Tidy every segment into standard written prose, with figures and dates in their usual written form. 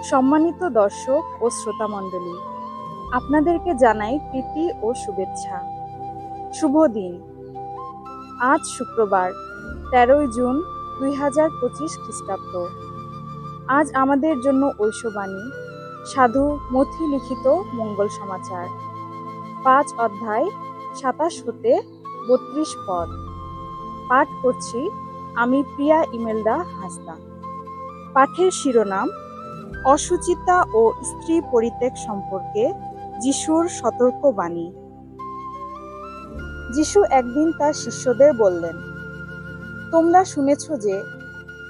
সম্মানিত দর্শক ও শ্রোতা মণ্ডলী, আপনাদেরকে জানাই প্রীতি ও শুভেচ্ছা। শুভ দিন। আজ শুক্রবার 13 জুন 2025 খ্রিস্টাব্দ। আজ আমাদের জন্য ঐশবাণী সাধু মথি লিখিত মঙ্গল সমাচার, 5 অধ্যায় 27 হতে 32 পদ। পাঠ করছি আমি প্রিয়া ইমেলদা হাসদা। পাঠের শিরোনাম অসুচিতা ও স্ত্রী পরিত্যাগ সম্পর্কে যিশুর সতর্কবাণী। যিশু একদিন তার শিষ্যদের বললেন, তোমরা শুনেছ যে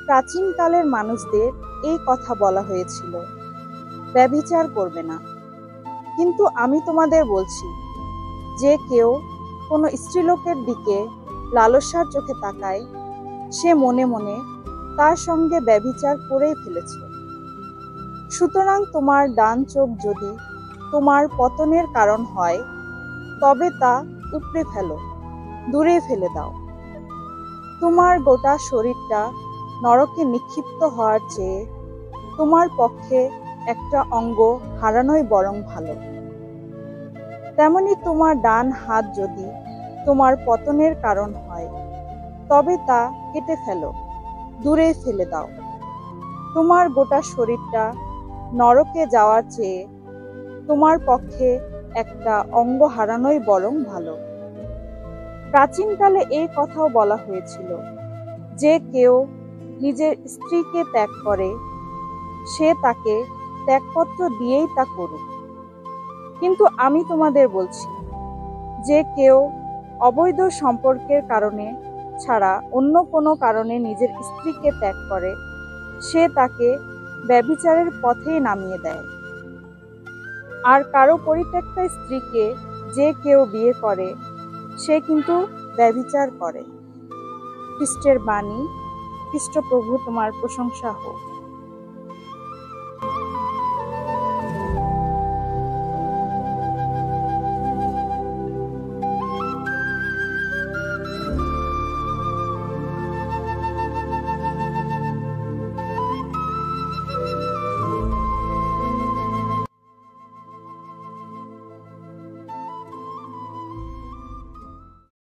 প্রাচীনকালের মানুষদের এই কথা বলা হয়েছিল, ব্যভিচার করবে না। কিন্তু আমি তোমাদের বলছি, যে কেউ কোনো স্ত্রীলোকের দিকে লালসার চোখে তাকায়, সে মনে মনে তার সঙ্গে ব্যভিচার করেই ফেলেছে। সুতরাং তোমার ডান চোখ যদি তোমার পতনের কারণ হয়, তবে তা উপড়ে ফেলো, দূরে ফেলে দাও। তোমার গোটা শরীরটা নরকে নিক্ষিপ্ত হওয়ার চেয়ে তোমার পক্ষে একটা অঙ্গ হারানোই বরং ভালো। তেমনি তোমার ডান হাত যদি তোমার পতনের কারণ হয়, তবে তা কেটে ফেলো, দূরে ফেলে দাও। তোমার গোটা শরীরটা নরকে যাওয়ার চেয়ে তোমার পক্ষে একটা অঙ্গ হারানোই বরং ভালো। প্রাচীনকালে এই কথাও বলা হয়েছিল, যে কেউ নিজের স্ত্রীকে ত্যাগ করে, সে তাকে ত্যাগপত্র দিয়েই তা করুক। কিন্তু আমি তোমাদের বলছি, যে কেউ অবৈধ সম্পর্কের কারণে ছাড়া অন্য কোনো কারণে নিজের স্ত্রীকে ত্যাগ করে, সে তাকে ব্যভিচারের পথেই নামিয়ে দেয়। আর কারো পরিত্যক্তা স্ত্রীকে যে কেউ বিয়ে করে, সে কিন্তু ব্যভিচার করে। খ্রিস্টের বাণী। খ্রিস্ট প্রভু তোমার প্রশংসা হোক।